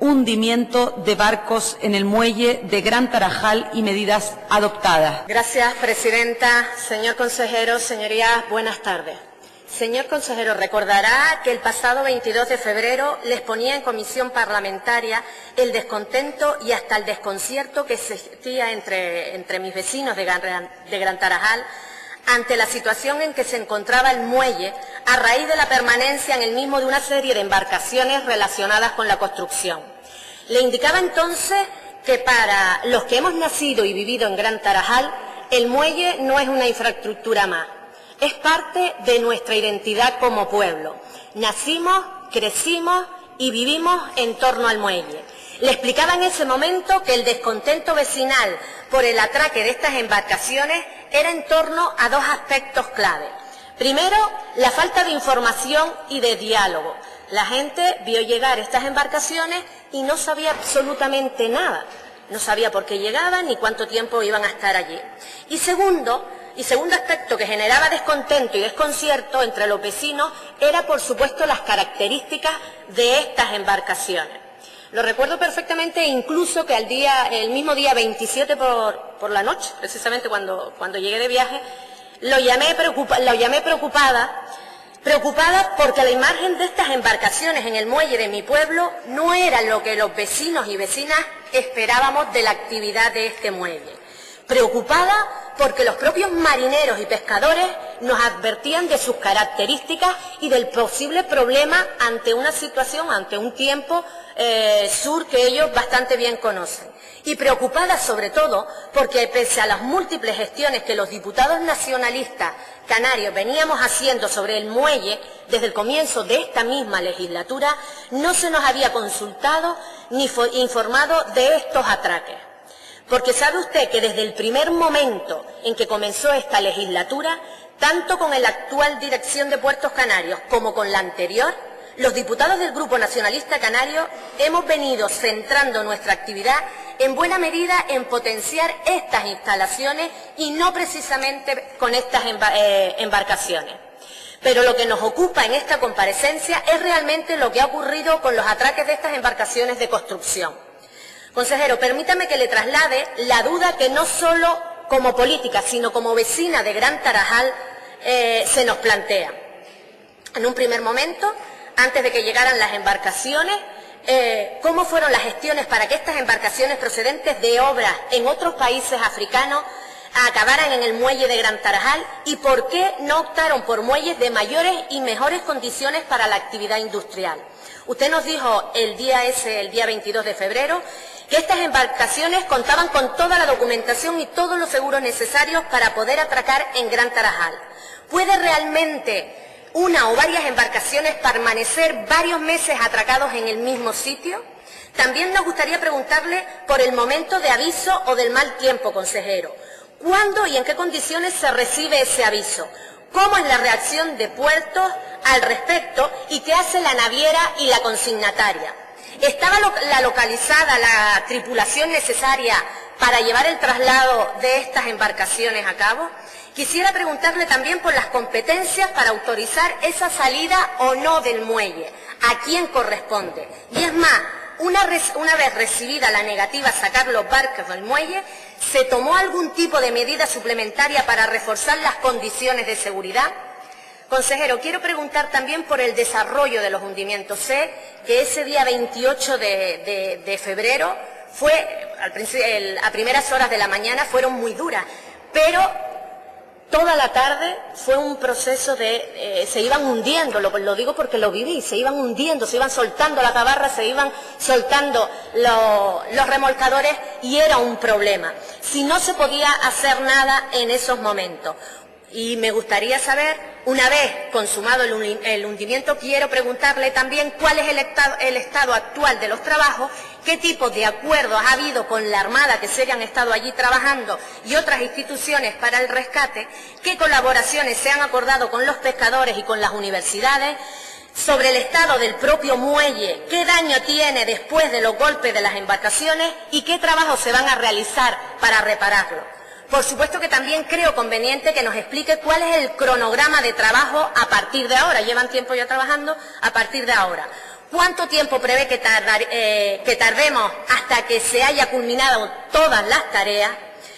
hundimiento de barcos en el muelle de Gran Tarajal y medidas adoptadas. Gracias, presidenta. Señor consejero, señorías, buenas tardes. Señor consejero, recordará que el pasado 22 de febrero les ponía en comisión parlamentaria el descontento y hasta el desconcierto que existía entre mis vecinos de Gran Tarajal ante la situación en que se encontraba el muelle a raíz de la permanencia en el mismo de una serie de embarcaciones relacionadas con la construcción. Le indicaba entonces que para los que hemos nacido y vivido en Gran Tarajal, el muelle no es una infraestructura más. Es parte de nuestra identidad como pueblo. Nacimos, crecimos y vivimos en torno al muelle. Le explicaba en ese momento que el descontento vecinal por el atraque de estas embarcaciones era en torno a dos aspectos clave. Primero, la falta de información y de diálogo. La gente vio llegar estas embarcaciones y no sabía absolutamente nada. No sabía por qué llegaban ni cuánto tiempo iban a estar allí. Y segundo aspecto que generaba descontento y desconcierto entre los vecinos era, por supuesto, las características de estas embarcaciones. Lo recuerdo perfectamente, incluso que el mismo día 27 por la noche, precisamente cuando llegué de viaje, lo llamé preocupada porque la imagen de estas embarcaciones en el muelle de mi pueblo no era lo que los vecinos y vecinas esperábamos de la actividad de este muelle. Preocupada porque los propios marineros y pescadores nos advertían de sus características y del posible problema ante una situación, ante un tiempo sur que ellos bastante bien conocen. Y preocupada sobre todo porque pese a las múltiples gestiones que los diputados nacionalistas canarios veníamos haciendo sobre el muelle desde el comienzo de esta misma legislatura, no se nos había consultado ni informado de estos atraques. Porque sabe usted que desde el primer momento en que comenzó esta legislatura, tanto con la actual Dirección de Puertos Canarios como con la anterior, los diputados del Grupo Nacionalista Canario hemos venido centrando nuestra actividad en buena medida en potenciar estas instalaciones y no precisamente con estas embarcaciones. Pero lo que nos ocupa en esta comparecencia es realmente lo que ha ocurrido con los atraques de estas embarcaciones de construcción. Consejero, permítame que le traslade la duda que no solo como política, sino como vecina de Gran Tarajal se nos plantea. En un primer momento, antes de que llegaran las embarcaciones, ¿cómo fueron las gestiones para que estas embarcaciones procedentes de obras en otros países africanos acabaran en el muelle de Gran Tarajal y por qué no optaron por muelles de mayores y mejores condiciones para la actividad industrial? Usted nos dijo el día 22 de febrero, que estas embarcaciones contaban con toda la documentación y todos los seguros necesarios para poder atracar en Gran Tarajal. ¿Puede realmente una o varias embarcaciones permanecer varios meses atracados en el mismo sitio? También nos gustaría preguntarle por el momento de aviso o del mal tiempo, consejero. ¿Cuándo y en qué condiciones se recibe ese aviso? ¿Cómo es la reacción de Puertos al respecto y qué hace la naviera y la consignataria? ¿Estaba localizada la tripulación necesaria para llevar el traslado de estas embarcaciones a cabo? Quisiera preguntarle también por las competencias para autorizar esa salida o no del muelle. ¿A quién corresponde? Y es más, una vez recibida la negativa a sacar los barcos del muelle, ¿se tomó algún tipo de medida suplementaria para reforzar las condiciones de seguridad? Consejero, quiero preguntar también por el desarrollo de los hundimientos. Sé que ese día 28 de febrero a primeras horas de la mañana fueron muy duras, pero toda la tarde fue un proceso se iban hundiendo, lo digo porque lo viví, se iban hundiendo, se iban soltando la tabarra, se iban soltando los remolcadores y era un problema. Si no se podía hacer nada en esos momentos. Y me gustaría saber, una vez consumado el hundimiento, quiero preguntarle también cuál es el estado actual de los trabajos, qué tipo de acuerdos ha habido con la Armada que se hayan estado allí trabajando y otras instituciones para el rescate, qué colaboraciones se han acordado con los pescadores y con las universidades, sobre el estado del propio muelle, qué daño tiene después de los golpes de las embarcaciones y qué trabajos se van a realizar para repararlo. Por supuesto que también creo conveniente que nos explique cuál es el cronograma de trabajo a partir de ahora. Llevan tiempo ya trabajando a partir de ahora. ¿Cuánto tiempo prevé que tardemos hasta que se haya culminado todas las tareas?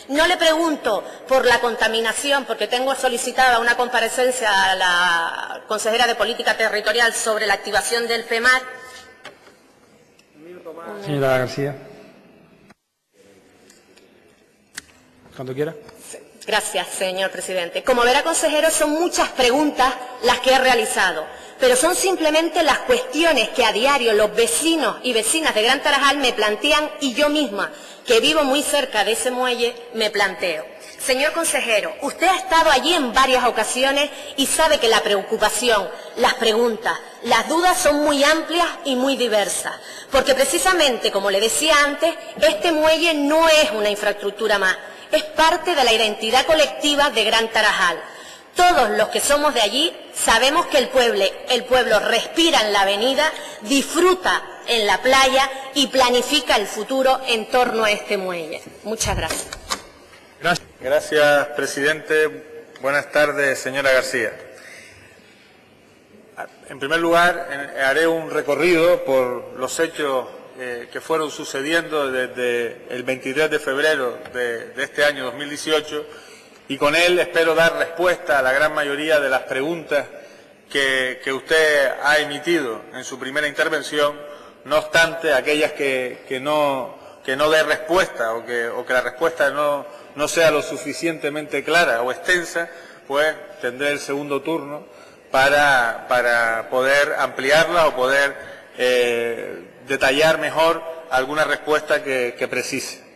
No le pregunto por la contaminación, porque tengo solicitada una comparecencia a la consejera de Política Territorial sobre la activación del FEMAR. Señora García. Cuando quiera. Gracias, señor presidente. Como verá, consejero, son muchas preguntas las que he realizado, pero son simplemente las cuestiones que a diario los vecinos y vecinas de Gran Tarajal me plantean y yo misma, que vivo muy cerca de ese muelle, me planteo. Señor consejero, usted ha estado allí en varias ocasiones y sabe que la preocupación, las preguntas, las dudas son muy amplias y muy diversas, porque precisamente, como le decía antes, este muelle no es una infraestructura más, es parte de la identidad colectiva de Gran Tarajal. Todos los que somos de allí sabemos que el pueblo respira en la avenida, disfruta en la playa y planifica el futuro en torno a este muelle. Muchas gracias. Gracias, presidente. Buenas tardes, señora García. En primer lugar, haré un recorrido por los hechos que fueron sucediendo desde el 23 de febrero de este año 2018 y con él espero dar respuesta a la gran mayoría de las preguntas que usted ha emitido en su primera intervención, no obstante aquellas que no dé respuesta o que la respuesta no sea lo suficientemente clara o extensa, pues tendré el segundo turno para poder ampliarla o poder detallar mejor alguna respuesta que precise.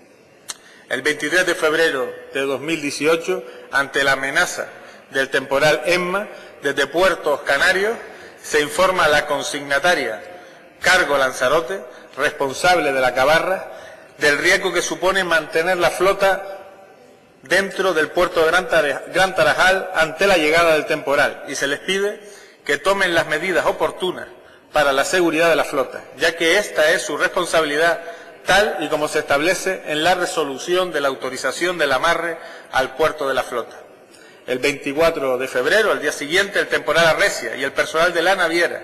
El 23 de febrero de 2018, ante la amenaza del temporal Emma, desde Puertos Canarios, se informa a la consignataria Cargo Lanzarote, responsable de la Cabarra, del riesgo que supone mantener la flota dentro del puerto de Gran Tarajal ante la llegada del temporal y se les pide que tomen las medidas oportunas para la seguridad de la flota, ya que esta es su responsabilidad tal y como se establece en la resolución de la autorización del amarre al puerto de la flota. El 24 de febrero, al día siguiente, el temporal arrecia y el personal de la naviera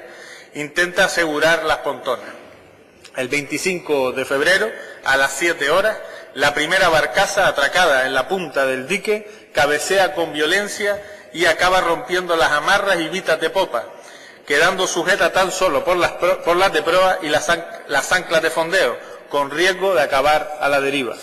intenta asegurar las pontonas. El 25 de febrero, a las 7 horas, la primera barcaza atracada en la punta del dique cabecea con violencia y acaba rompiendo las amarras y vitas de popa, quedando sujeta tan solo por las de proa y las anclas de fondeo, con riesgo de acabar a la deriva.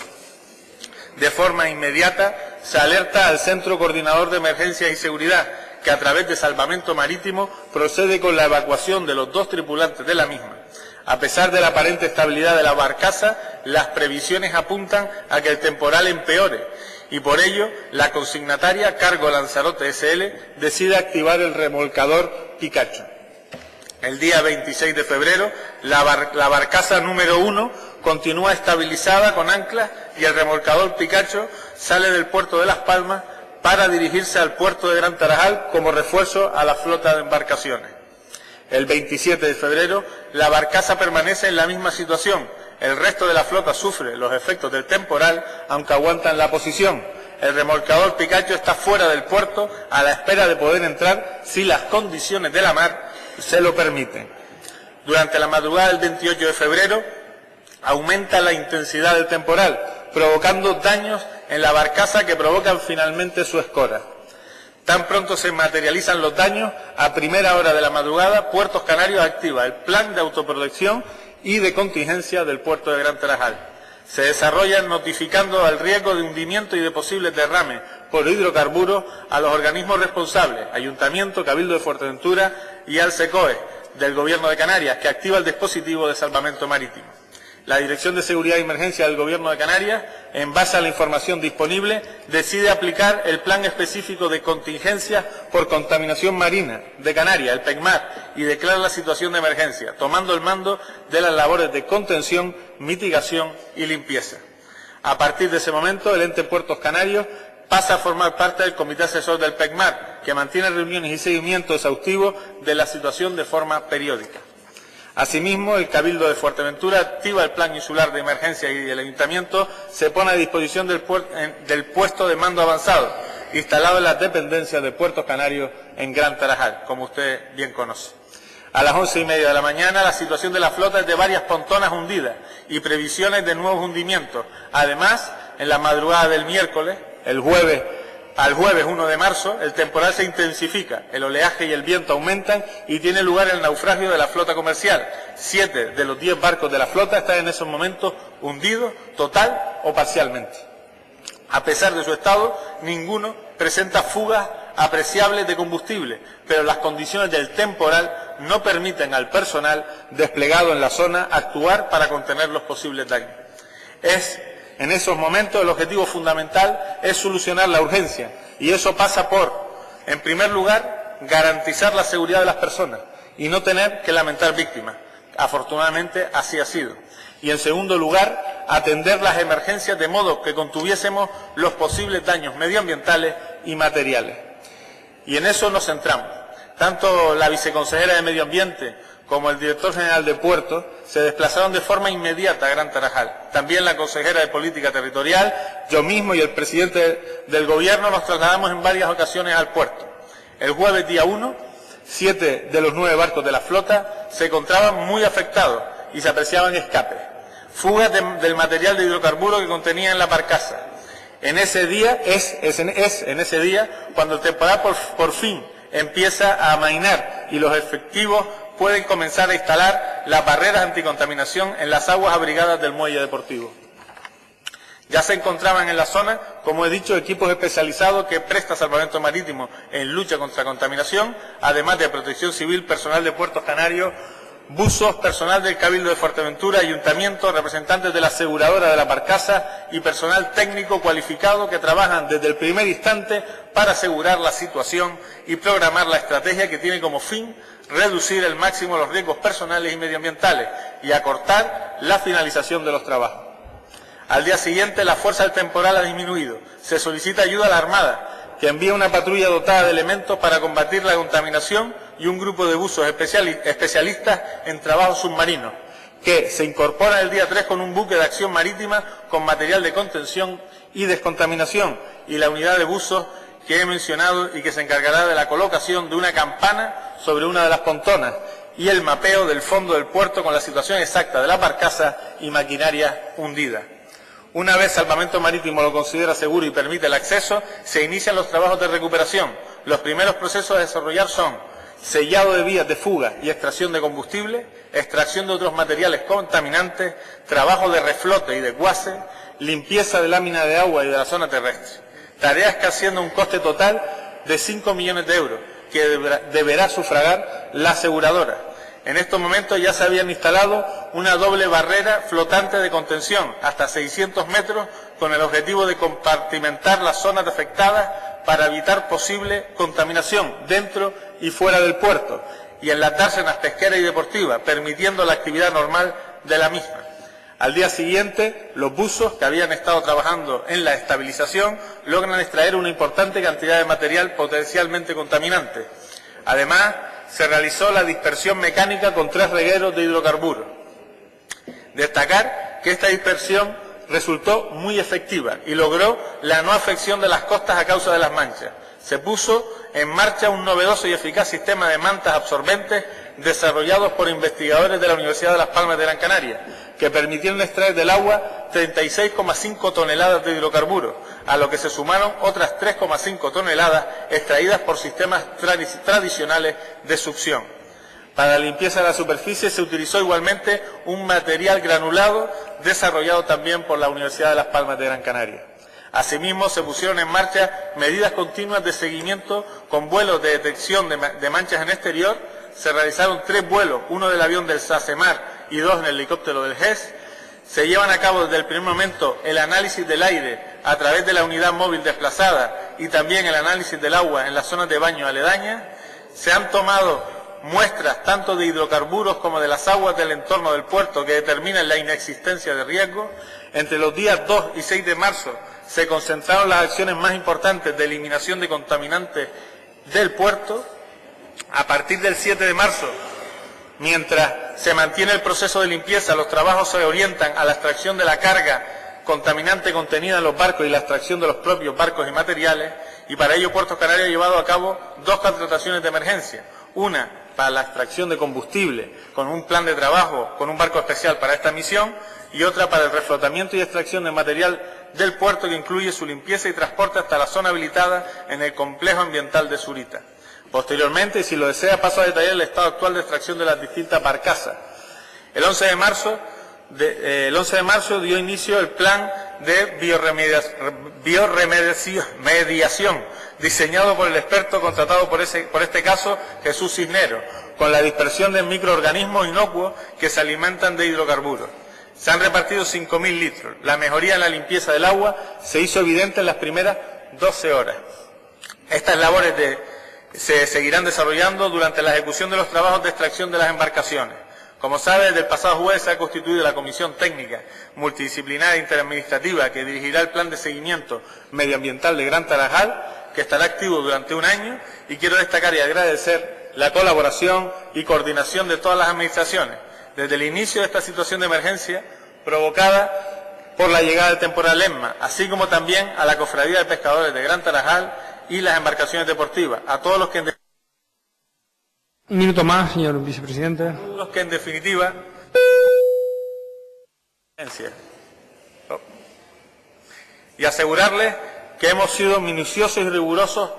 De forma inmediata se alerta al Centro Coordinador de Emergencias y Seguridad, que a través de Salvamento Marítimo procede con la evacuación de los 2 tripulantes de la misma. A pesar de la aparente estabilidad de la barcaza, las previsiones apuntan a que el temporal empeore y por ello la consignataria Cargo Lanzarote SL decide activar el remolcador Picacho. El día 26 de febrero, la barcaza número 1 continúa estabilizada con anclas y el remolcador Picacho sale del puerto de Las Palmas para dirigirse al puerto de Gran Tarajal como refuerzo a la flota de embarcaciones. El 27 de febrero, la barcaza permanece en la misma situación. El resto de la flota sufre los efectos del temporal, aunque aguantan la posición. El remolcador Picacho está fuera del puerto a la espera de poder entrar si las condiciones de la mar se lo permiten. Durante la madrugada del 28 de febrero, aumenta la intensidad del temporal, provocando daños en la barcaza que provocan finalmente su escora. Tan pronto se materializan los daños, a primera hora de la madrugada, Puertos Canarios activa el plan de autoprotección y de contingencia del puerto de Gran Tarajal. Se desarrollan notificando el riesgo de hundimiento y de posibles derrames por hidrocarburos a los organismos responsables, Ayuntamiento, Cabildo de Fuerteventura y al SECOE del Gobierno de Canarias, que activa el dispositivo de salvamento marítimo. La Dirección de Seguridad y Emergencia del Gobierno de Canarias, en base a la información disponible, decide aplicar el Plan Específico de Contingencia por Contaminación Marina de Canarias, el PECMAR, y declara la situación de emergencia, tomando el mando de las labores de contención, mitigación y limpieza. A partir de ese momento, el ente Puertos Canarios pasa a formar parte del Comité Asesor del PECMAR, que mantiene reuniones y seguimiento exhaustivo de la situación de forma periódica. Asimismo, el Cabildo de Fuerteventura activa el Plan Insular de Emergencia y el Ayuntamiento se pone a disposición del puesto de mando avanzado, instalado en las dependencias de Puertos Canarios en Gran Tarajal, como usted bien conoce. A las 11:30 de la mañana, la situación de la flota es de varias pontonas hundidas y previsiones de nuevos hundimientos. Además, en la madrugada del miércoles, al jueves 1 de marzo, el temporal se intensifica, el oleaje y el viento aumentan y tiene lugar el naufragio de la flota comercial. 7 de los 10 barcos de la flota están en esos momentos hundidos total o parcialmente. A pesar de su estado, ninguno presenta fugas apreciables de combustible, pero las condiciones del temporal no permiten al personal desplegado en la zona actuar para contener los posibles daños. En esos momentos el objetivo fundamental es solucionar la urgencia y eso pasa por, en primer lugar, garantizar la seguridad de las personas y no tener que lamentar víctimas. Afortunadamente así ha sido. Y en segundo lugar, atender las emergencias de modo que contuviésemos los posibles daños medioambientales y materiales. Y en eso nos centramos. Tanto la viceconsejera de Medio Ambiente como el director general de Puertos se desplazaron de forma inmediata a Gran Tarajal. También la consejera de Política Territorial, yo mismo y el presidente del Gobierno nos trasladamos en varias ocasiones al puerto. El jueves día 1, 7 de los 9 barcos de la flota se encontraban muy afectados y se apreciaban escapes, fugas del material de hidrocarburos que contenía en la barcaza. En ese día en ese día cuando el temporal por fin empieza a amainar y los efectivos pueden comenzar a instalar las barreras anticontaminación en las aguas abrigadas del muelle deportivo. Ya se encontraban en la zona, como he dicho, equipos especializados que presta Salvamento Marítimo en lucha contra contaminación, además de Protección Civil, personal de Puertos Canarios, buzos, personal del Cabildo de Fuerteventura, Ayuntamiento, representantes de la aseguradora de la barcaza y personal técnico cualificado que trabajan desde el primer instante para asegurar la situación y programar la estrategia que tiene como fin reducir al máximo los riesgos personales y medioambientales y acortar la finalización de los trabajos. Al día siguiente la fuerza del temporal ha disminuido. Se solicita ayuda a la Armada, que envía una patrulla dotada de elementos para combatir la contaminación y un grupo de buzos especialistas en trabajos submarinos, que se incorpora el día 3 con un buque de acción marítima con material de contención y descontaminación y la unidad de buzos que he mencionado y que se encargará de la colocación de una campana sobre una de las pontonas y el mapeo del fondo del puerto con la situación exacta de la barcaza y maquinaria hundida. Una vez Salvamento Marítimo lo considera seguro y permite el acceso, se inician los trabajos de recuperación. Los primeros procesos a desarrollar son sellado de vías de fuga y extracción de combustible, extracción de otros materiales contaminantes, trabajo de reflote y desguace, limpieza de lámina de agua y de la zona terrestre. Tareas que ascienden a un coste total de 5 millones de euros, que deberá sufragar la aseguradora. En estos momentos ya se habían instalado una doble barrera flotante de contención hasta 600 metros con el objetivo de compartimentar las zonas afectadas para evitar posible contaminación dentro y fuera del puerto y en las dársenas pesqueras y deportivas, permitiendo la actividad normal de la misma. Al día siguiente, los buzos que habían estado trabajando en la estabilización logran extraer una importante cantidad de material potencialmente contaminante. Además, se realizó la dispersión mecánica con 3 regueros de hidrocarburos. Destacar que esta dispersión resultó muy efectiva y logró la no afección de las costas a causa de las manchas. Se puso en marcha un novedoso y eficaz sistema de mantas absorbentes desarrollados por investigadores de la Universidad de Las Palmas de Gran Canaria, que permitieron extraer del agua 36,5 toneladas de hidrocarburos, a lo que se sumaron otras 3,5 toneladas extraídas por sistemas tradicionales de succión. Para la limpieza de la superficie se utilizó igualmente un material granulado desarrollado también por la Universidad de Las Palmas de Gran Canaria. Asimismo, se pusieron en marcha medidas continuas de seguimiento con vuelos de detección de manchas en exterior. Se realizaron 3 vuelos, uno del avión del SACEMAR y 2 en el helicóptero del GES. Se llevan a cabo desde el primer momento el análisis del aire a través de la unidad móvil desplazada y también el análisis del agua en las zonas de baño aledañas. Se han tomado muestras tanto de hidrocarburos como de las aguas del entorno del puerto que determinan la inexistencia de riesgo. Entre los días 2 y 6 de marzo se concentraron las acciones más importantes de eliminación de contaminantes del puerto. A partir del 7 de marzo, mientras se mantiene el proceso de limpieza, los trabajos se orientan a la extracción de la carga contaminante contenida en los barcos y la extracción de los propios barcos y materiales, y para ello Puertos Canarios ha llevado a cabo 2 contrataciones de emergencia, una para la extracción de combustible, con un plan de trabajo, con un barco especial para esta misión, y otra para el reflotamiento y extracción de material del puerto, que incluye su limpieza y transporte hasta la zona habilitada en el complejo ambiental de Zurita. Posteriormente, y si lo desea, paso a detallar el estado actual de extracción de las distintas barcazas. El 11 de marzo dio inicio el plan de bioremediación, diseñado por el experto contratado por este caso, Jesús Cisneros, con la dispersión de microorganismos inocuos que se alimentan de hidrocarburos. Se han repartido 5.000 litros. La mejoría en la limpieza del agua se hizo evidente en las primeras 12 horas. Estas labores se seguirán desarrollando durante la ejecución de los trabajos de extracción de las embarcaciones. Como sabe, desde el pasado jueves se ha constituido la Comisión Técnica Multidisciplinaria Interadministrativa que dirigirá el plan de seguimiento medioambiental de Gran Tarajal, que estará activo durante un año, y quiero destacar y agradecer la colaboración y coordinación de todas las administraciones desde el inicio de esta situación de emergencia provocada por la llegada del temporal Esma, así como también a la Cofradía de Pescadores de Gran Tarajal y las embarcaciones deportivas, a todos los que Un minuto más, señor vicepresidente. en definitiva y asegurarles que hemos sido minuciosos y rigurosos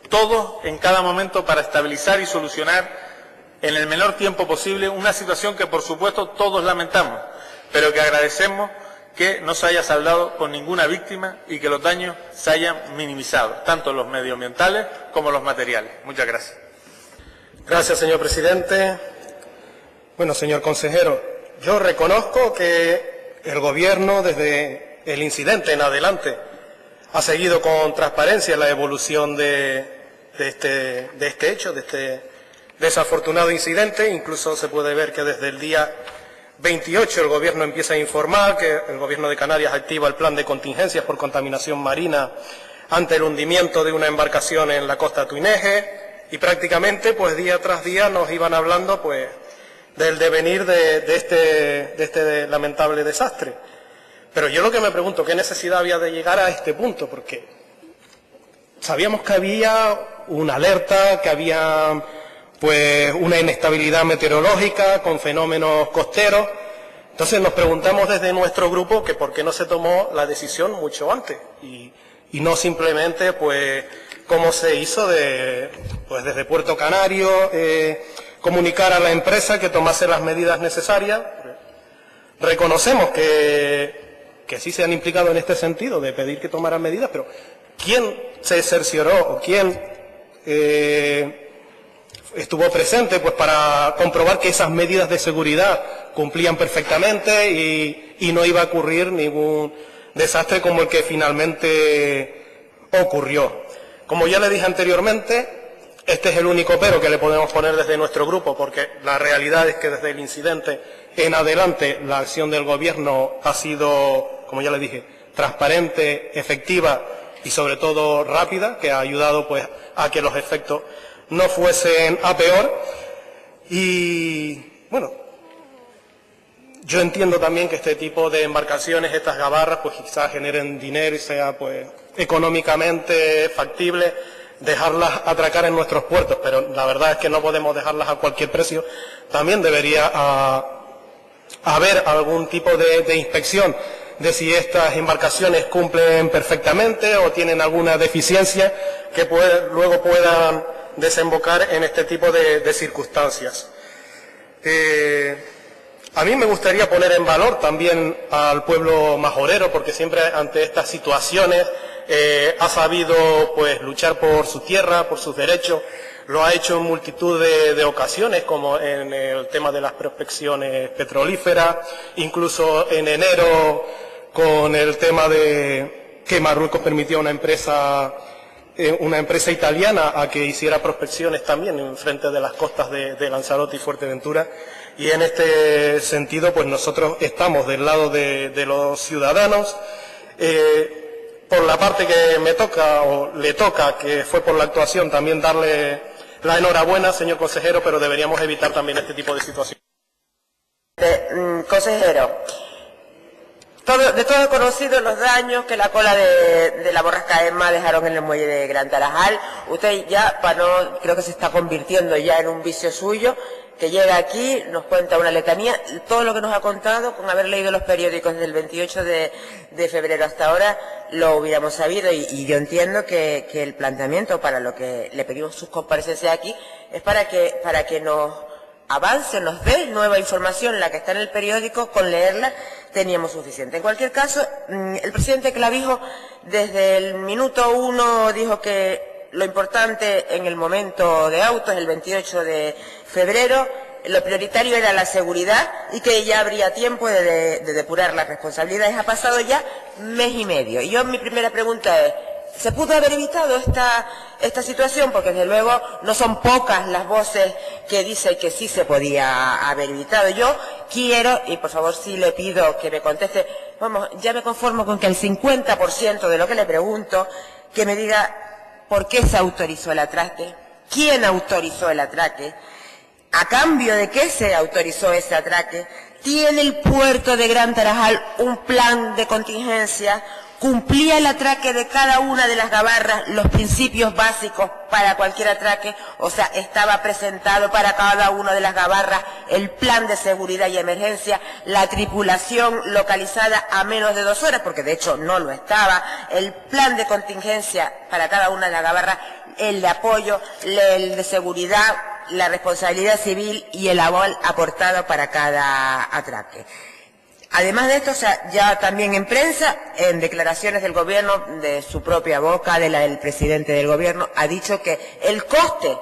todos en cada momento para estabilizar y solucionar en el menor tiempo posible una situación que por supuesto todos lamentamos, pero que agradecemos que no se haya saldado con ninguna víctima y que los daños se hayan minimizado, tanto los medioambientales como los materiales. Muchas gracias. Gracias, señor presidente. Bueno, señor consejero, yo reconozco que el Gobierno, desde el incidente en adelante, ha seguido con transparencia la evolución de este hecho, de este desafortunado incidente. Incluso se puede ver que desde el día 28 el Gobierno empieza a informar que el Gobierno de Canarias activa el plan de contingencias por contaminación marina ante el hundimiento de una embarcación en la costa tuineje. Y prácticamente, pues día tras día nos iban hablando, pues, del devenir de este lamentable desastre. Pero yo lo que me pregunto, ¿qué necesidad había de llegar a este punto? Porque sabíamos que había una alerta, que había, pues, una inestabilidad meteorológica con fenómenos costeros. Entonces nos preguntamos desde nuestro grupo que por qué no se tomó la decisión mucho antes y no simplemente, pues, como se hizo pues desde Puerto Canario, comunicar a la empresa que tomase las medidas necesarias. Reconocemos que sí se han implicado en este sentido de pedir que tomaran medidas, pero ¿quién se cercioró o quién estuvo presente, pues, para comprobar que esas medidas de seguridad cumplían perfectamente y no iba a ocurrir ningún desastre como el que finalmente ocurrió? Como ya le dije anteriormente, este es el único pero que le podemos poner desde nuestro grupo, porque la realidad es que desde el incidente en adelante la acción del Gobierno ha sido, como ya le dije, transparente, efectiva y sobre todo rápida, que ha ayudado, pues, a que los efectos no fuesen a peor. Y bueno, yo entiendo también que este tipo de embarcaciones, estas gabarras, pues quizás generen dinero y sea, pues, económicamente factible dejarlas atracar en nuestros puertos, pero la verdad es que no podemos dejarlas a cualquier precio. También debería haber algún tipo de inspección de si estas embarcaciones cumplen perfectamente o tienen alguna deficiencia que luego puedan desembocar en este tipo de circunstancias. A mí me gustaría poner en valor también al pueblo majorero, porque siempre ante estas situaciones ha sabido, pues, luchar por su tierra, por sus derechos. Lo ha hecho en multitud de ocasiones, como en el tema de las prospecciones petrolíferas, incluso en enero con el tema de que Marruecos permitió a una empresa italiana a que hiciera prospecciones también en frente de las costas de Lanzarote y Fuerteventura. Y en este sentido, pues nosotros estamos del lado de los ciudadanos. Por la parte que me toca o le toca, que fue por la actuación, también darle la enhorabuena, señor consejero, pero deberíamos evitar también este tipo de situaciones. Consejero, De todo conocido los daños que la cola de la borrasca Emma dejaron en el muelle de Gran Tarajal. Usted ya, creo que se está convirtiendo ya en un vicio suyo, que llega aquí, nos cuenta una letanía, todo lo que nos ha contado, con haber leído los periódicos desde el 28 de febrero hasta ahora, lo hubiéramos sabido, y yo entiendo que el planteamiento para lo que le pedimos sus comparecencias aquí es para que nos avance, nos dé nueva información, la que está en el periódico, con leerla teníamos suficiente. En cualquier caso, el presidente Clavijo desde el minuto 1 dijo que lo importante en el momento de autos, el 28 de febrero, lo prioritario era la seguridad y que ya habría tiempo de depurar las responsabilidades. Ha pasado ya mes y medio. Y mi primera pregunta es, ¿se pudo haber evitado esta situación? Porque desde luego no son pocas las voces que dicen que sí se podía haber evitado. Yo quiero, y por favor sí le pido que me conteste, ya me conformo con que el 50% de lo que le pregunto, que me diga por qué se autorizó el atraque, quién autorizó el atraque, a cambio de qué se autorizó ese atraque, tiene el puerto de Gran Tarajal un plan de contingencia, cumplía el atraque de cada una de las gabarras los principios básicos para cualquier atraque, o sea, estaba presentado para cada una de las gabarras el plan de seguridad y emergencia, la tripulación localizada a menos de 2 horas, porque de hecho no lo estaba, el plan de contingencia para cada una de las gabarras, el de apoyo, el de seguridad, la responsabilidad civil y el aval aportado para cada atraque. Además de esto, ya también en prensa, en declaraciones del gobierno, de su propia boca, del presidente del gobierno, ha dicho que el coste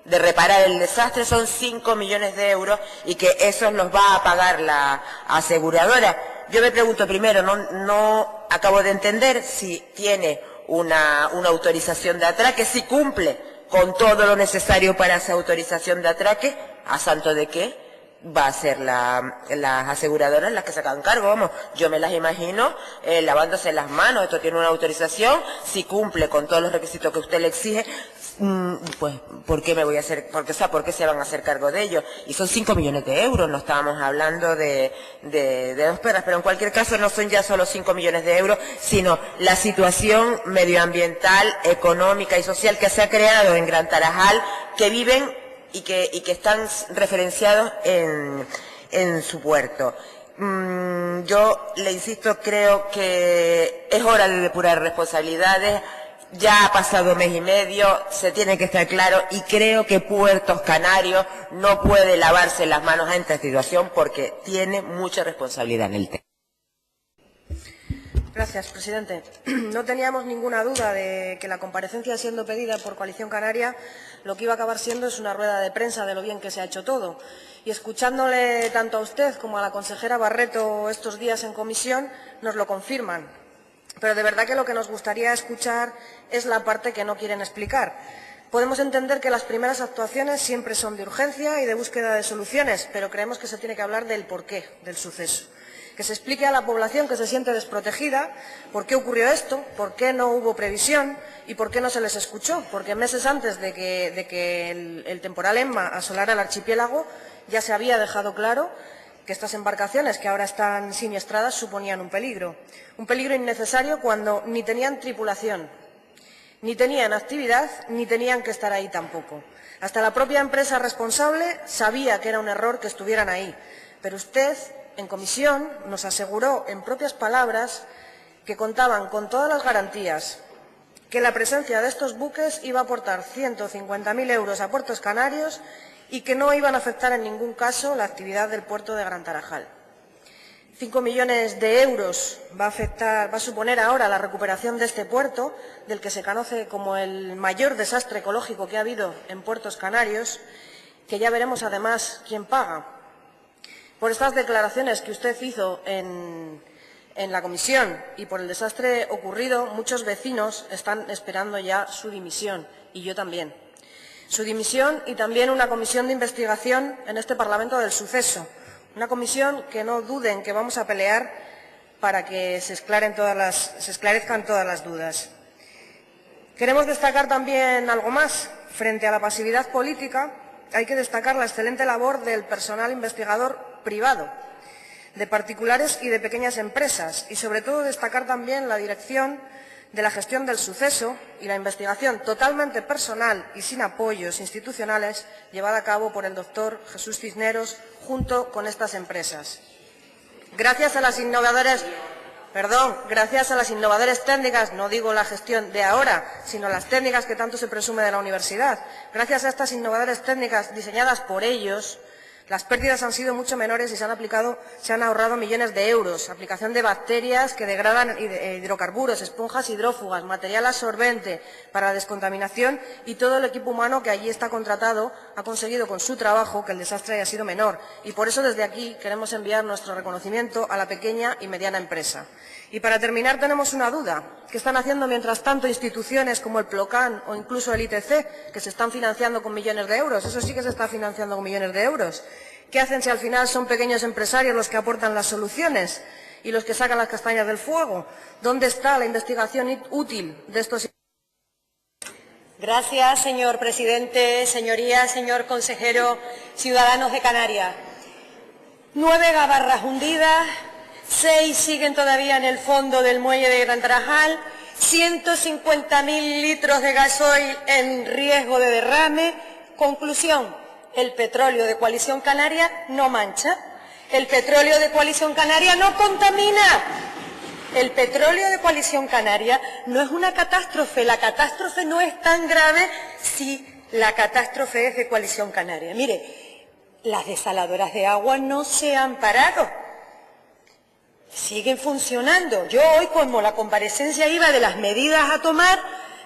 de reparar el desastre son 5 millones de euros y que eso los va a pagar la aseguradora. Yo me pregunto primero, no acabo de entender si tiene una autorización de atraque, si cumple con todo lo necesario para esa autorización de atraque, ¿a santo de qué va a ser las aseguradoras las que se hagan cargo? Yo me las imagino lavándose las manos. Esto tiene una autorización, si cumple con todos los requisitos que usted le exige, pues ¿por qué ¿por qué se van a hacer cargo de ello? Y son 5 millones de euros, no estábamos hablando de 2 perras, pero en cualquier caso no son ya solo 5 millones de euros, sino la situación medioambiental, económica y social que se ha creado en Gran Tarajal, que viven y que están referenciados en su puerto. Yo le insisto, creo que es hora de depurar responsabilidades. Ya ha pasado mes y medio, se tiene que estar claro, y creo que Puertos Canarios no puede lavarse las manos ante esta situación porque tiene mucha responsabilidad en el tema. Gracias, presidente. No teníamos ninguna duda de que la comparecencia siendo pedida por Coalición Canaria, lo que iba a acabar siendo es una rueda de prensa de lo bien que se ha hecho todo. Y escuchándole tanto a usted como a la consejera Barreto estos días en comisión, nos lo confirman. Pero de verdad que lo que nos gustaría escuchar es la parte que no quieren explicar. Podemos entender que las primeras actuaciones siempre son de urgencia y de búsqueda de soluciones, pero creemos que se tiene que hablar del porqué del suceso. Que se explique a la población que se siente desprotegida por qué ocurrió esto, por qué no hubo previsión y por qué no se les escuchó. Porque meses antes de que el temporal Emma asolara el archipiélago ya se había dejado claro que estas embarcaciones que ahora están siniestradas suponían un peligro innecesario cuando ni tenían tripulación, ni tenían actividad, ni tenían que estar ahí tampoco. Hasta la propia empresa responsable sabía que era un error que estuvieran ahí, pero usted en comisión nos aseguró en propias palabras que contaban con todas las garantías, que la presencia de estos buques iba a aportar 150.000 euros a Puertos Canarios y que no iban a afectar en ningún caso la actividad del puerto de Gran Tarajal. 5 millones de euros va a suponer ahora la recuperación de este puerto, del que se conoce como el mayor desastre ecológico que ha habido en Puertos Canarios, que ya veremos además quién paga. Por estas declaraciones que usted hizo en la comisión y por el desastre ocurrido, muchos vecinos están esperando ya su dimisión, y yo también. Su dimisión y también una comisión de investigación en este Parlamento del suceso. Una comisión que no duden que vamos a pelear para que se esclarezcan todas las dudas. Queremos destacar también algo más. Frente a la pasividad política, hay que destacar la excelente labor del personal investigador privado. de particulares y de pequeñas empresas, y sobre todo destacar también la dirección de la gestión del suceso y la investigación totalmente personal y sin apoyos institucionales llevada a cabo por el doctor Jesús Cisneros junto con estas empresas. Gracias a las innovadoras técnicas, no digo la gestión de ahora, sino las técnicas que tanto se presume de la universidad, gracias a estas innovadoras técnicas diseñadas por ellos, las pérdidas han sido mucho menores y se han ahorrado millones de euros. Aplicación de bacterias que degradan hidrocarburos, esponjas hidrófugas, material absorbente para la descontaminación, y todo el equipo humano que allí está contratado ha conseguido con su trabajo que el desastre haya sido menor. Y por eso desde aquí queremos enviar nuestro reconocimiento a la pequeña y mediana empresa. Y para terminar tenemos una duda. ¿Qué están haciendo mientras tanto instituciones como el PLOCAN o incluso el ITC, que se están financiando con millones de euros? Eso sí que se está financiando con millones de euros. ¿Qué hacen si al final son pequeños empresarios los que aportan las soluciones y los que sacan las castañas del fuego? ¿Dónde está la investigación útil de estos? Gracias, señor presidente, señorías, señor consejero, ciudadanos de Canarias. 9 gabarras hundidas, 6 siguen todavía en el fondo del muelle de Gran Tarajal, 150.000 litros de gasoil en riesgo de derrame. Conclusión: el petróleo de Coalición Canaria no mancha, el petróleo de Coalición Canaria no contamina. El petróleo de Coalición Canaria no es una catástrofe, la catástrofe no es tan grave si la catástrofe es de Coalición Canaria. Mire, las desaladoras de agua no se han parado, siguen funcionando. Yo hoy, como la comparecencia iba de las medidas a tomar,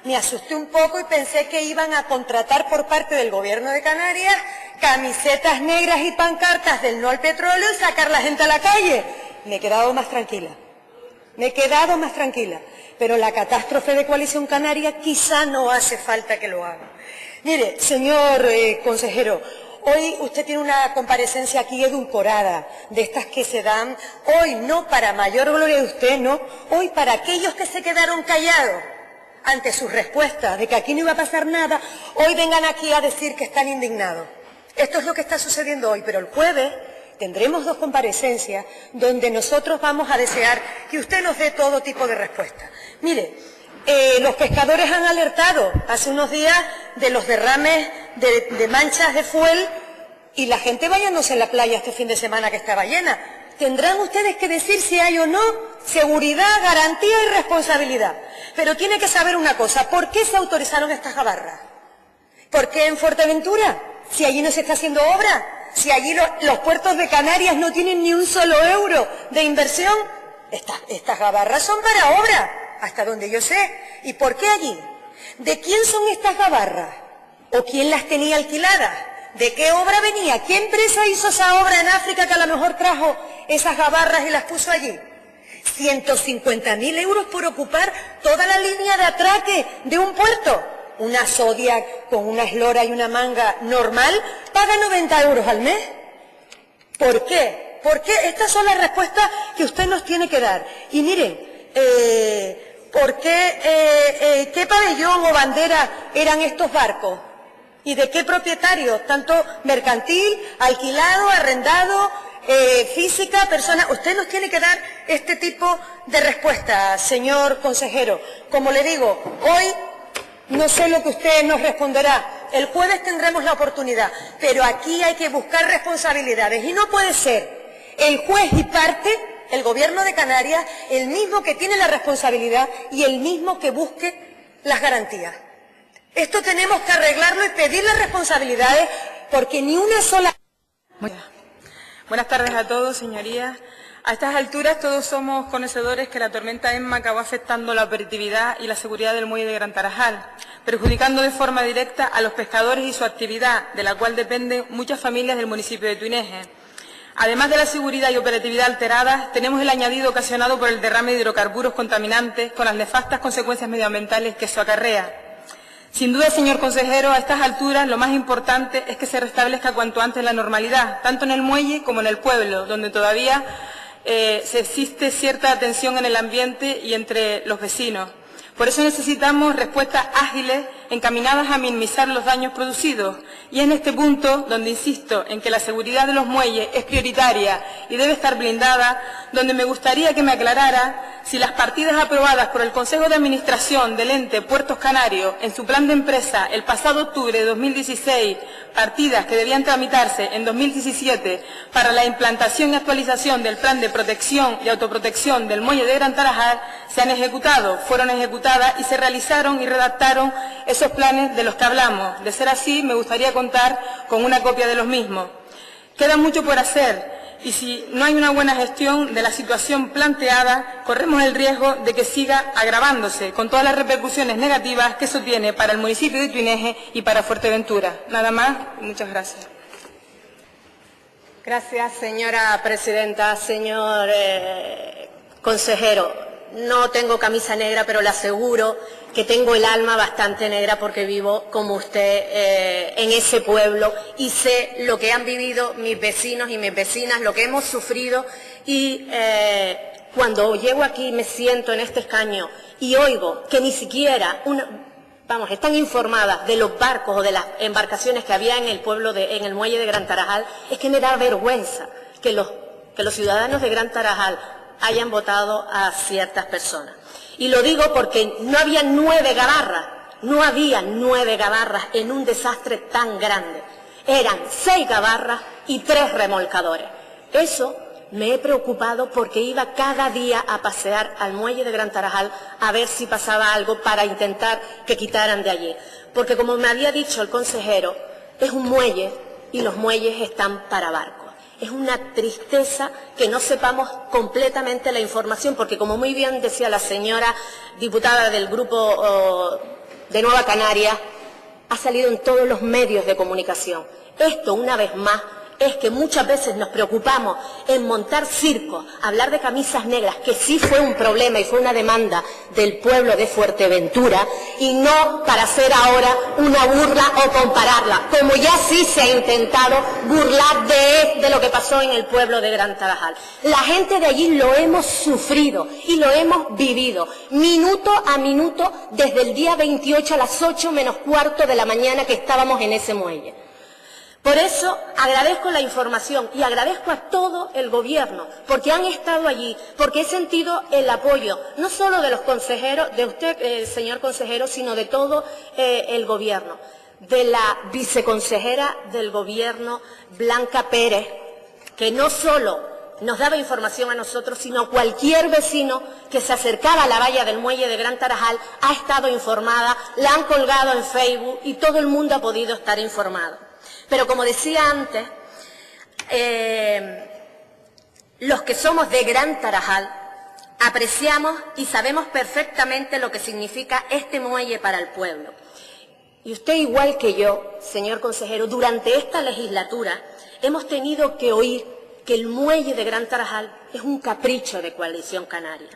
me asusté un poco y pensé que iban a contratar por parte del Gobierno de Canarias camisetas negras y pancartas del no al petróleo y sacar la gente a la calle. Me he quedado más tranquila. Pero la catástrofe de Coalición Canaria quizá no hace falta que lo haga. Mire, señor consejero, hoy usted tiene una comparecencia aquí edulcorada, de estas que se dan hoy, no para mayor gloria de usted, no, hoy para aquellos que se quedaron callados ante sus respuestas de que aquí no iba a pasar nada, hoy vengan aquí a decir que están indignados. Esto es lo que está sucediendo hoy, pero el jueves tendremos 2 comparecencias donde nosotros vamos a desear que usted nos dé todo tipo de respuestas. Mire, los pescadores han alertado hace unos días de los derrames de manchas de fuel y la gente bañándose en la playa este fin de semana que estaba llena. Tendrán ustedes que decir si hay o no seguridad, garantía y responsabilidad. Pero tiene que saber una cosa: ¿por qué se autorizaron estas gabarras? ¿Por qué en Fuerteventura? Si allí no se está haciendo obra, si allí los puertos de Canarias no tienen ni un solo euro de inversión. Estas gabarras son para obra, hasta donde yo sé. ¿Y por qué allí? ¿De quién son estas gabarras? ¿O quién las tenía alquiladas? ¿De qué obra venía? ¿Qué empresa hizo esa obra en África que a lo mejor trajo esas gabarras y las puso allí? 150.000 euros por ocupar toda la línea de atraque de un puerto. Una Zodiac con una eslora y una manga normal paga 90 euros al mes. ¿Por qué? Porque estas son las respuestas que usted nos tiene que dar. Y miren, ¿por qué, qué pabellón o bandera eran estos barcos? ¿Y de qué propietarios? Tanto mercantil, alquilado, arrendado, física, persona. Usted nos tiene que dar este tipo de respuestas, señor consejero. Como le digo, hoy no sé lo que usted nos responderá. El jueves tendremos la oportunidad, pero aquí hay que buscar responsabilidades y no puede ser el juez y parte, el Gobierno de Canarias, el mismo que tiene la responsabilidad y el mismo que busque las garantías. Esto tenemos que arreglarlo y pedir las responsabilidades, porque ni una sola... Buenas tardes a todos, señorías. A estas alturas todos somos conocedores que la tormenta Emma acabó afectando la operatividad y la seguridad del muelle de Gran Tarajal, perjudicando de forma directa a los pescadores y su actividad, de la cual dependen muchas familias del municipio de Tuineje. Además de la seguridad y operatividad alteradas, tenemos el añadido ocasionado por el derrame de hidrocarburos contaminantes con las nefastas consecuencias medioambientales que eso acarrea. Sin duda, señor consejero, a estas alturas lo más importante es que se restablezca cuanto antes la normalidad, tanto en el muelle como en el pueblo, donde todavía existe cierta tensión en el ambiente y entre los vecinos. Por eso necesitamos respuestas ágiles encaminadas a minimizar los daños producidos. Y es en este punto donde insisto en que la seguridad de los muelles es prioritaria y debe estar blindada, donde me gustaría que me aclarara si las partidas aprobadas por el Consejo de Administración del ente Puertos Canarios en su plan de empresa el pasado octubre de 2016, partidas que debían tramitarse en 2017 para la implantación y actualización del plan de protección y autoprotección del muelle de Gran Tarajal, se han ejecutado, fueron ejecutadas y se realizaron y redactaron esos planes de los que hablamos. De ser así, me gustaría contar con una copia de los mismos. Queda mucho por hacer y si no hay una buena gestión de la situación planteada, corremos el riesgo de que siga agravándose con todas las repercusiones negativas que eso tiene para el municipio de Tuineje y para Fuerteventura. Nada más, muchas gracias. Gracias, señora presidenta. Señor consejero, no tengo camisa negra, pero le aseguro que tengo el alma bastante negra porque vivo como usted en ese pueblo y sé lo que han vivido mis vecinos y mis vecinas, lo que hemos sufrido y cuando llego aquí me siento en este escaño y oigo que ni siquiera están informadas de los barcos o de las embarcaciones que había en el pueblo, en el muelle de Gran Tarajal, es que me da vergüenza que los ciudadanos de Gran Tarajal hayan votado a ciertas personas. Y lo digo porque no había 9 gabarras en un desastre tan grande. Eran 6 gabarras y 3 remolcadores. Eso me he preocupado porque iba cada día a pasear al muelle de Gran Tarajal a ver si pasaba algo para intentar que quitaran de allí. Porque como me había dicho el consejero, es un muelle y los muelles están para barcos. Es una tristeza que no sepamos completamente la información, porque como muy bien decía la señora diputada del grupo de Nueva Canarias, ha salido en todos los medios de comunicación. Esto, una vez más, es que muchas veces nos preocupamos en montar circos, hablar de camisas negras, que sí fue un problema y fue una demanda del pueblo de Fuerteventura, y no para hacer ahora una burla o compararla, como ya sí se ha intentado burlar de lo que pasó en el pueblo de Gran Tarajal. La gente de allí lo hemos sufrido y lo hemos vivido, minuto a minuto, desde el día 28 a las 8 menos cuarto de la mañana que estábamos en ese muelle. Por eso agradezco la información y agradezco a todo el Gobierno, porque han estado allí, porque he sentido el apoyo, no solo de los consejeros, de usted, señor consejero, sino de todo el Gobierno, de la viceconsejera del Gobierno, Blanca Pérez, que no solo nos daba información a nosotros, sino a cualquier vecino que se acercaba a la valla del muelle de Gran Tarajal ha estado informada, la han colgado en Facebook y todo el mundo ha podido estar informado. Pero como decía antes, los que somos de Gran Tarajal apreciamos y sabemos perfectamente lo que significa este muelle para el pueblo. Y usted, igual que yo, señor consejero, durante esta legislatura hemos tenido que oír que el muelle de Gran Tarajal es un capricho de Coalición Canaria.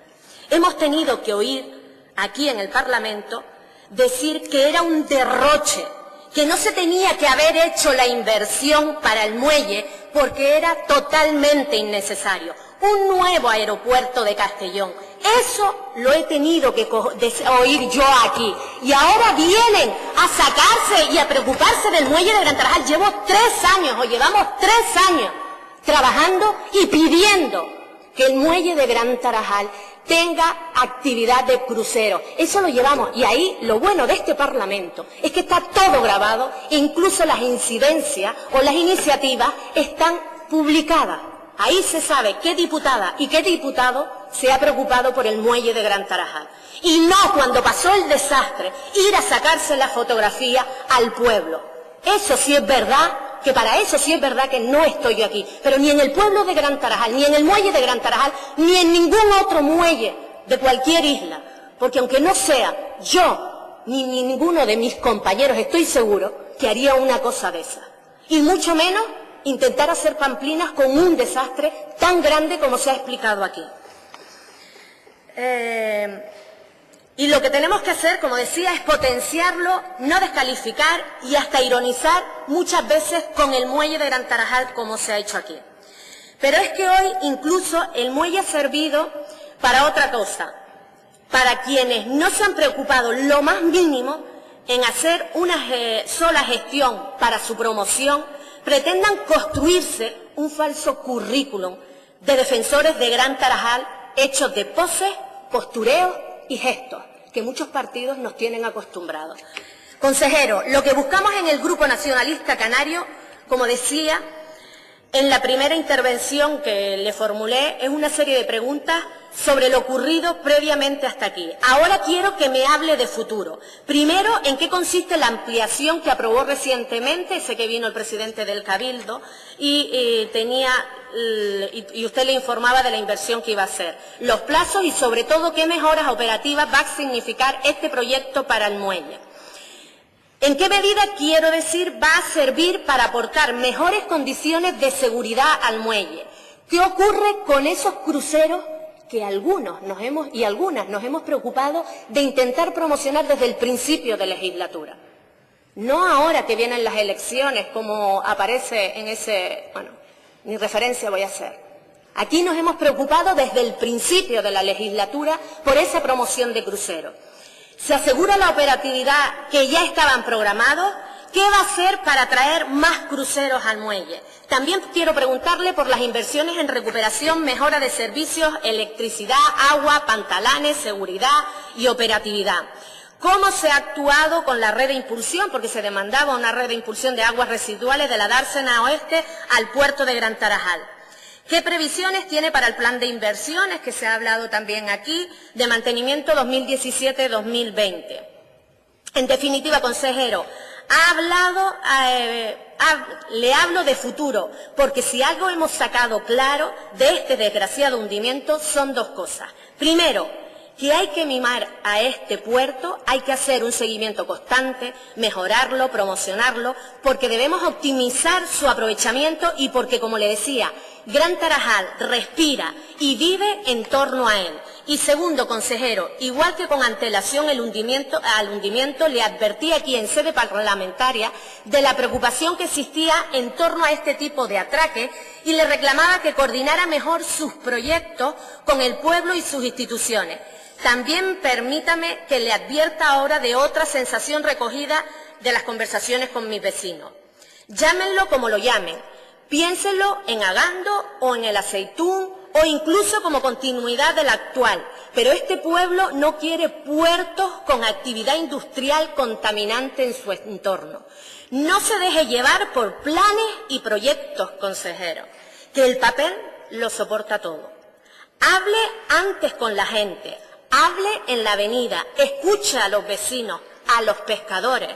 Hemos tenido que oír aquí en el Parlamento decir que era un derroche, que no se tenía que haber hecho la inversión para el muelle porque era totalmente innecesario. Un nuevo aeropuerto de Castellón. Eso lo he tenido que oír yo aquí. Y ahora vienen a sacarse y a preocuparse del muelle de Gran Tarajal. Llevo 3 años, o llevamos 3 años, trabajando y pidiendo que el muelle de Gran Tarajal tenga actividad de crucero. Eso lo llevamos. Y ahí lo bueno de este Parlamento es que está todo grabado, incluso las incidencias o las iniciativas están publicadas. Ahí se sabe qué diputada y qué diputado se ha preocupado por el muelle de Gran Tarajal. Y no cuando pasó el desastre, ir a sacarse la fotografía al pueblo. Eso sí es verdad, que para eso sí es verdad que no estoy yo aquí. Pero ni en el pueblo de Gran Tarajal, ni en el muelle de Gran Tarajal, ni en ningún otro muelle de cualquier isla. Porque aunque no sea yo, ni ninguno de mis compañeros, estoy seguro que haría una cosa de esa. Y mucho menos intentar hacer pamplinas con un desastre tan grande como se ha explicado aquí. Y lo que tenemos que hacer, como decía, es potenciarlo, no descalificar y hasta ironizar muchas veces con el muelle de Gran Tarajal, como se ha hecho aquí. Pero es que hoy incluso el muelle ha servido para otra cosa. para quienes no se han preocupado lo más mínimo en hacer una sola gestión para su promoción, pretendan construirse un falso currículum de defensores de Gran Tarajal hechos de poses, postureos y gestos, que muchos partidos nos tienen acostumbrados. Consejero, lo que buscamos en el Grupo Nacionalista Canario, como decía en la primera intervención que le formulé, es una serie de preguntas sobre lo ocurrido previamente hasta aquí. Ahora quiero que me hable de futuro. Primero, ¿en qué consiste la ampliación que aprobó recientemente? Sé que vino el presidente del Cabildo y usted le informaba de la inversión que iba a hacer. Los plazos y, sobre todo, qué mejoras operativas va a significar este proyecto para el muelle. ¿En qué medida, quiero decir, va a servir para aportar mejores condiciones de seguridad al muelle? ¿Qué ocurre con esos cruceros que algunas nos hemos preocupado de intentar promocionar desde el principio de legislatura? No ahora que vienen las elecciones, como aparece en ese... Bueno, ni referencia voy a hacer. Aquí nos hemos preocupado desde el principio de la legislatura por esa promoción de cruceros. ¿Se asegura la operatividad que ya estaban programados? ¿Qué va a hacer para traer más cruceros al muelle? También quiero preguntarle por las inversiones en recuperación, mejora de servicios, electricidad, agua, pantalanes, seguridad y operatividad. ¿Cómo se ha actuado con la red de impulsión? Porque se demandaba una red de impulsión de aguas residuales de la dársena oeste al puerto de Gran Tarajal. ¿Qué previsiones tiene para el plan de inversiones, que se ha hablado también aquí, de mantenimiento 2017-2020? En definitiva, consejero, le hablo de futuro, porque si algo hemos sacado claro de este desgraciado hundimiento son dos cosas. Primero, que hay que mimar a este puerto, hay que hacer un seguimiento constante, mejorarlo, promocionarlo, porque debemos optimizar su aprovechamiento y porque, como le decía, Gran Tarajal respira y vive en torno a él. Y segundo, consejero, igual que con antelación al hundimiento, le advertí aquí en sede parlamentaria de la preocupación que existía en torno a este tipo de atraque y le reclamaba que coordinara mejor sus proyectos con el pueblo y sus instituciones. También permítame que le advierta ahora de otra sensación recogida de las conversaciones con mis vecinos. Llámenlo como lo llamen, piénsenlo en Agando o en el Aceitún o incluso como continuidad del actual, pero este pueblo no quiere puertos con actividad industrial contaminante en su entorno. No se deje llevar por planes y proyectos, consejero, que el papel lo soporta todo. Hable antes con la gente. Hable en la avenida, escuche a los vecinos, a los pescadores.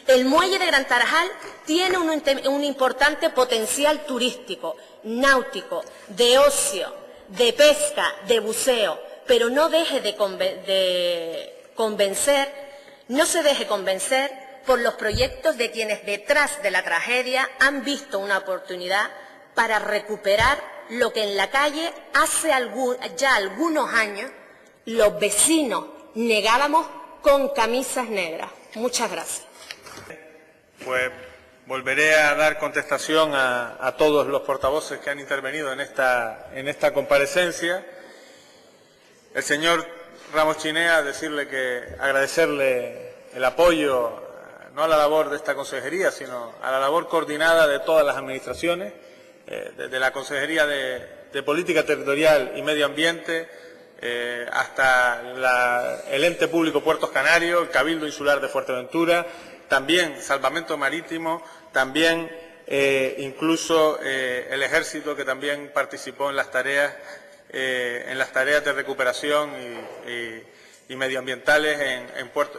El muelle de Gran Tarajal tiene un importante potencial turístico, náutico, de ocio, de pesca, de buceo, pero no se deje convencer por los proyectos de quienes detrás de la tragedia han visto una oportunidad para recuperar lo que en la calle hace ya algunos años los vecinos negábamos con camisas negras. Muchas gracias. Pues volveré a dar contestación a todos los portavoces que han intervenido en esta comparecencia. El señor Ramos Chinea, agradecerle el apoyo, no a la labor de esta consejería, sino a la labor coordinada de todas las administraciones, desde la Consejería de Política Territorial y Medio Ambiente, hasta el ente público Puertos Canarios, el Cabildo Insular de Fuerteventura, también Salvamento Marítimo, también incluso el Ejército, que también participó en las tareas de recuperación y medioambientales en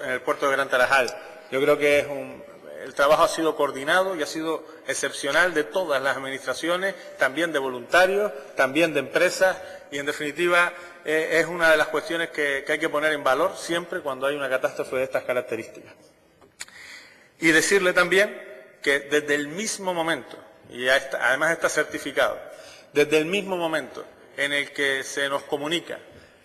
el puerto de Gran Tarajal. Yo creo que el trabajo ha sido coordinado y ha sido excepcional de todas las administraciones, también de voluntarios, también de empresas, y en definitiva es una de las cuestiones que hay que poner en valor siempre cuando hay una catástrofe de estas características. Y decirle también que desde el mismo momento, y además está certificado, desde el mismo momento en el que se nos comunica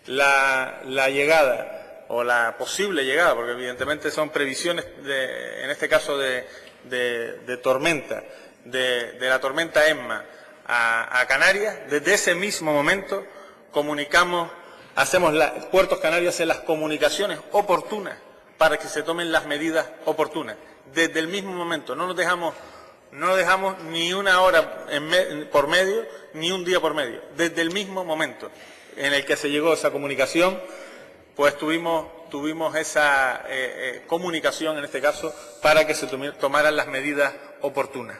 la llegada o la posible llegada, porque evidentemente son previsiones, en este caso de tormenta, de la tormenta Emma a Canarias, desde ese mismo momento comunicamos Puertos Canarios hace las comunicaciones oportunas para que se tomen las medidas oportunas. Desde el mismo momento, no dejamos ni una hora por medio, ni un día por medio. Desde el mismo momento en el que se llegó esa comunicación, pues tuvimos esa comunicación, en este caso, para que se tomaran las medidas oportunas.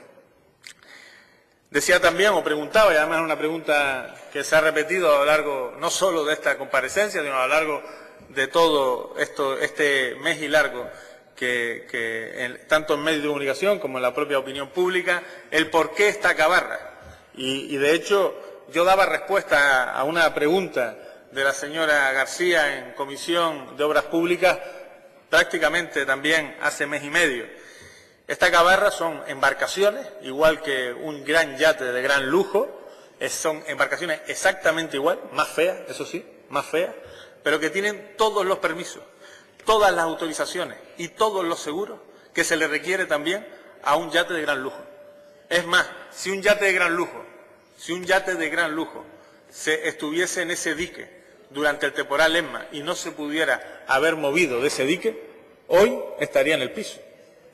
Decía también, o preguntaba, y además es una pregunta que se ha repetido a lo largo, no solo de esta comparecencia, sino a lo largo de todo este mes y largo, tanto en medios de comunicación como en la propia opinión pública, el por qué esta Cabarra. Y de hecho, yo daba respuesta a una pregunta de la señora García en Comisión de Obras Públicas prácticamente también hace mes y medio. Esta Cabarra son embarcaciones, igual que un gran yate de gran lujo, son embarcaciones exactamente igual, más feas, eso sí, más feas, pero que tienen todos los permisos, todas las autorizaciones y todos los seguros que se le requiere también a un yate de gran lujo. Es más, si un yate de gran lujo se estuviese en ese dique durante el temporal Emma y no se pudiera haber movido de ese dique, hoy estaría en el piso.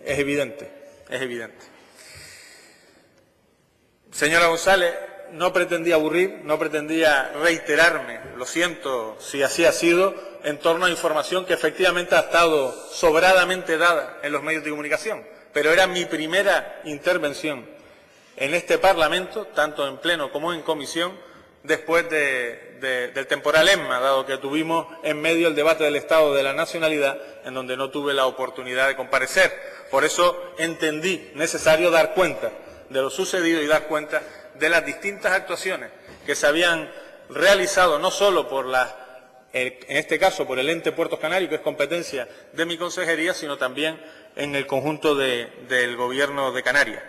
Es evidente, es evidente. Señora González, no pretendía aburrir, no pretendía reiterarme, lo siento si así ha sido, en torno a información que efectivamente ha estado sobradamente dada en los medios de comunicación, pero era mi primera intervención en este Parlamento, tanto en pleno como en comisión, después del temporal Emma, dado que tuvimos en medio el debate del Estado de la Nacionalidad, en donde no tuve la oportunidad de comparecer. Por eso entendí necesario dar cuenta de lo sucedido y dar cuenta de las distintas actuaciones que se habían realizado, no solo en este caso por el ente Puertos Canarios, que es competencia de mi consejería, sino también en el conjunto del Gobierno de Canarias.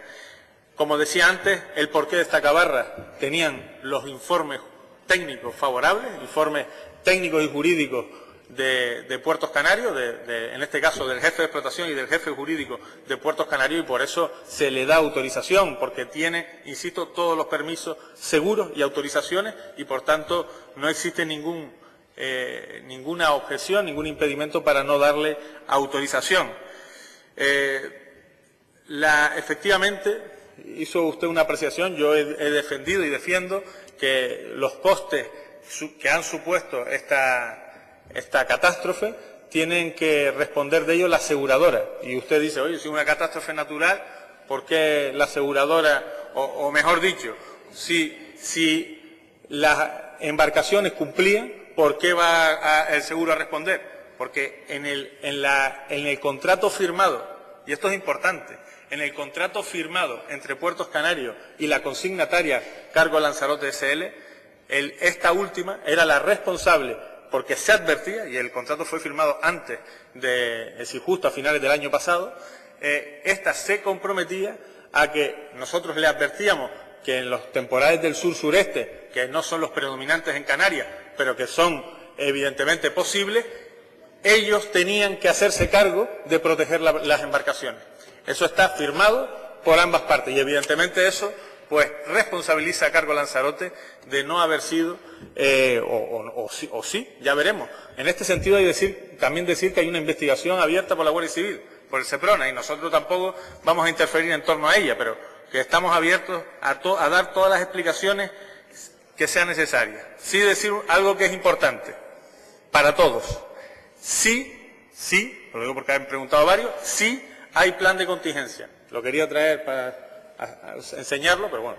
Como decía antes, el porqué de esta Cabarra tenían los informes técnicos favorables, informes técnicos y jurídicos de Puertos Canarios, en este caso del jefe de explotación y del jefe jurídico de Puertos Canarios, y por eso se le da autorización, porque tiene, insisto, todos los permisos seguros y autorizaciones, y por tanto no existe ninguna objeción, ningún impedimento para no darle autorización. Efectivamente, hizo usted una apreciación, yo he defendido y defiendo que los costes que han supuesto esta catástrofe tienen que responder de ello la aseguradora. Y usted dice, oye, si es una catástrofe natural, ¿por qué la aseguradora, o mejor dicho, si las embarcaciones cumplían, ¿por qué va el seguro a responder? Porque en el contrato firmado, y esto es importante, en el contrato firmado entre Puertos Canarios y la consignataria Cargo Lanzarote SL, esta última era la responsable, porque se advertía, y el contrato fue firmado antes si justo a finales del año pasado, esta se comprometía a que nosotros le advertíamos que en los temporales del sur-sureste, que no son los predominantes en Canarias, pero que son evidentemente posibles, ellos tenían que hacerse cargo de proteger las embarcaciones. Eso está firmado por ambas partes y evidentemente eso pues responsabiliza a Cargo Lanzarote de no haber sido, o sí, ya veremos. En este sentido hay también decir que hay una investigación abierta por la Guardia Civil, por el Seprona, y nosotros tampoco vamos a interferir en torno a ella, pero que estamos abiertos a dar todas las explicaciones que sean necesarias. Sí decir algo que es importante para todos. Sí, lo digo porque han preguntado varios, sí hay plan de contingencia. Lo quería traer para enseñarlo, pero bueno,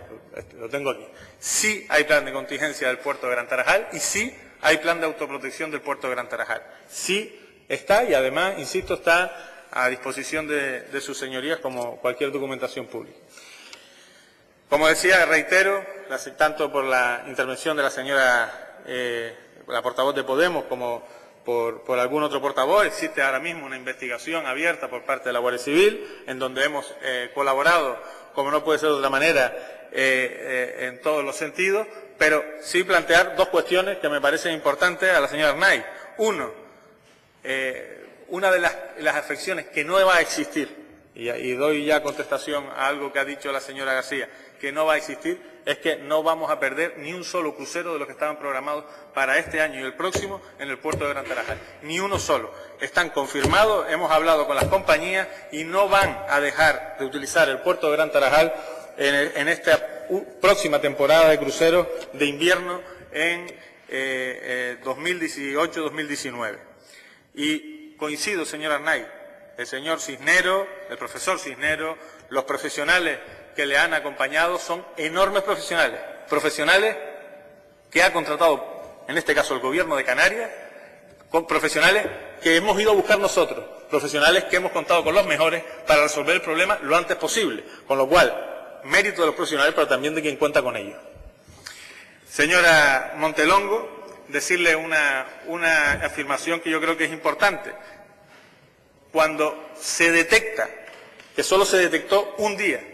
lo tengo aquí. Sí hay plan de contingencia del puerto de Gran Tarajal y sí hay plan de autoprotección del puerto de Gran Tarajal. Sí está y además, insisto, está a disposición de sus señorías como cualquier documentación pública. Como decía, reitero, tanto por la intervención de la señora, la portavoz de Podemos, como por algún otro portavoz, existe ahora mismo una investigación abierta por parte de la Guardia Civil, en donde hemos colaborado, como no puede ser de otra manera, en todos los sentidos, pero sí plantear dos cuestiones que me parecen importantes a la señora Arnaiz. Uno, una de las afecciones que no va a existir, y doy ya contestación a algo que ha dicho la señora García, que no va a existir es que no vamos a perder ni un solo crucero de los que estaban programados para este año y el próximo en el puerto de Gran Tarajal. Ni uno solo. Están confirmados, hemos hablado con las compañías y no van a dejar de utilizar el puerto de Gran Tarajal en esta próxima temporada de cruceros de invierno en 2018-2019. Y coincido, señor Arnaiz, el señor Cisneros, el profesor Cisneros, los profesionales que le han acompañado son enormes profesionales, profesionales que ha contratado, en este caso el Gobierno de Canarias, con profesionales que hemos ido a buscar nosotros, profesionales que hemos contado con los mejores para resolver el problema lo antes posible, con lo cual, mérito de los profesionales, pero también de quien cuenta con ellos. Señora Montelongo, decirle una afirmación que yo creo que es importante. Cuando se detecta, que solo se detectó un día,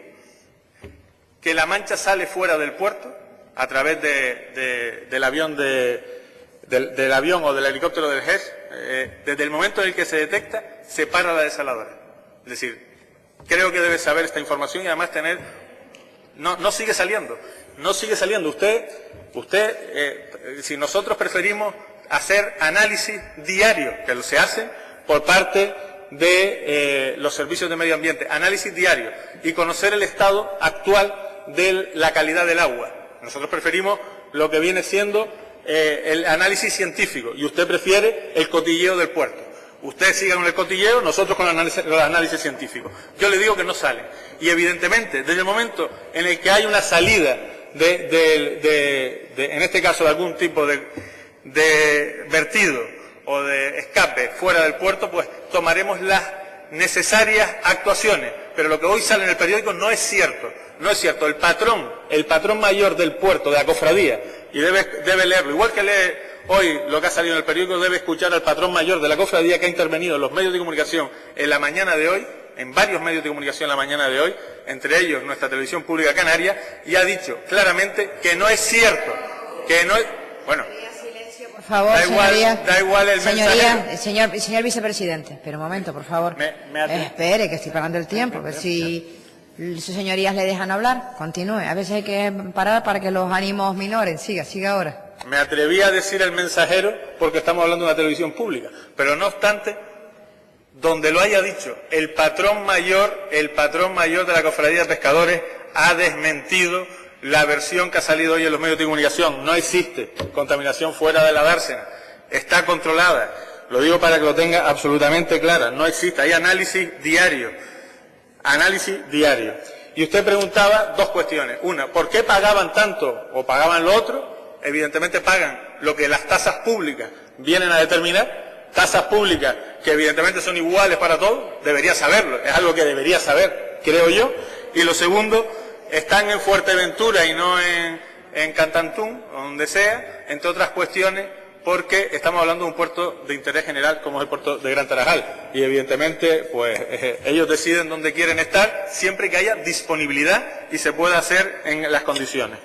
que la mancha sale fuera del puerto a través del avión del avión o del helicóptero del GES, desde el momento en el que se detecta, se para la desaladora. Es decir, creo que debe saber esta información y además tener... No sigue saliendo. No sigue saliendo. Si nosotros preferimos hacer análisis diarios, que se hacen por parte de los servicios de medio ambiente, análisis diario y conocer el estado actual de la calidad del agua. Nosotros preferimos lo que viene siendo el análisis científico y usted prefiere el cotilleo del puerto. Usted siga con el cotilleo, nosotros con los análisis científicos. Yo le digo que no sale. Y evidentemente, desde el momento en el que hay una salida en este caso de algún tipo de vertido o de escape fuera del puerto, pues tomaremos las necesarias actuaciones. Pero lo que hoy sale en el periódico no es cierto. No es cierto. El patrón mayor del puerto, de la cofradía, y debe leerlo, igual que lee hoy lo que ha salido en el periódico, debe escuchar al patrón mayor de la cofradía que ha intervenido en los medios de comunicación en la mañana de hoy, en varios medios de comunicación en la mañana de hoy, entre ellos nuestra televisión pública canaria, y ha dicho claramente que no es cierto, que no es... Bueno, por favor, da igual el mensaje. Señor vicepresidente, espera un momento, por favor. Espere, que estoy parando el tiempo, a ver si sus señorías le dejan hablar. Continúe. A veces hay que parar para que los ánimos minoren. Siga ahora. Me atreví a decir el mensajero porque estamos hablando de una televisión pública, pero no obstante, donde lo haya dicho, el patrón mayor de la Cofradía de Pescadores ha desmentido la versión que ha salido hoy en los medios de comunicación. No existe contaminación fuera de la dársena, está controlada. Lo digo para que lo tenga absolutamente clara, no existe, hay análisis diario. Y usted preguntaba dos cuestiones. Una, ¿por qué pagaban tanto o pagaban lo otro? Evidentemente pagan lo que las tasas públicas vienen a determinar, tasas públicas que evidentemente son iguales para todos, debería saberlo, es algo que debería saber, creo yo. Y lo segundo, están en Fuerteventura y no en Cantantún, o donde sea, entre otras cuestiones, porque estamos hablando de un puerto de interés general como es el puerto de Gran Tarajal. Y evidentemente, pues ellos deciden dónde quieren estar, siempre que haya disponibilidad y se pueda hacer en las condiciones.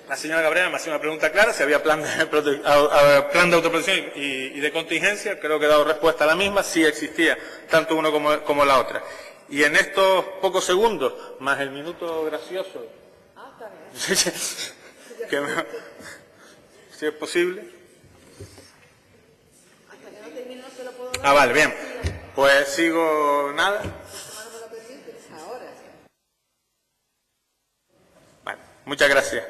La señora Cabrera me hacía una pregunta clara, si había plan de autoprotección y de contingencia. Creo que he dado respuesta a la misma, sí existía tanto uno como la otra. Y en estos pocos segundos, más el minuto gracioso, si es posible. Vale, bien. Pues sigo nada. Vale, muchas gracias.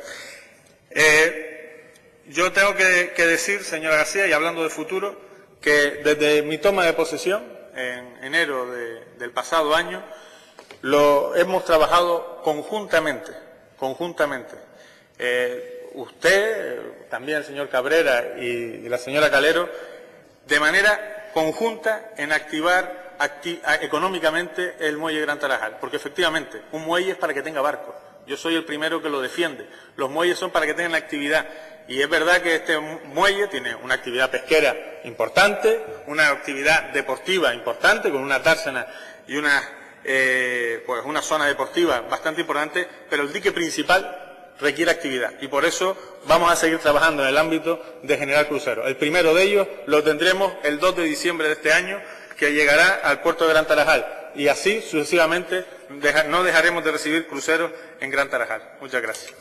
Yo tengo que decir, señora García, y hablando de futuro, que desde mi toma de posesión, en enero del pasado año, lo hemos trabajado conjuntamente. Usted, también el señor Cabrera y la señora Calero, de manera conjunta en activar económicamente el muelle Gran Tarajal, porque efectivamente un muelle es para que tenga barcos. Yo soy el primero que lo defiende. Los muelles son para que tengan actividad. Y es verdad que este muelle tiene una actividad pesquera importante, una actividad deportiva importante, con una dársena y una zona deportiva bastante importante, pero el dique principal requiere actividad. Y por eso vamos a seguir trabajando en el ámbito de generar cruceros. El primero de ellos lo tendremos el 2 de diciembre de este año, que llegará al puerto de Gran Tarajal. y así sucesivamente no dejaremos de recibir cruceros en Gran Tarajal. Muchas gracias.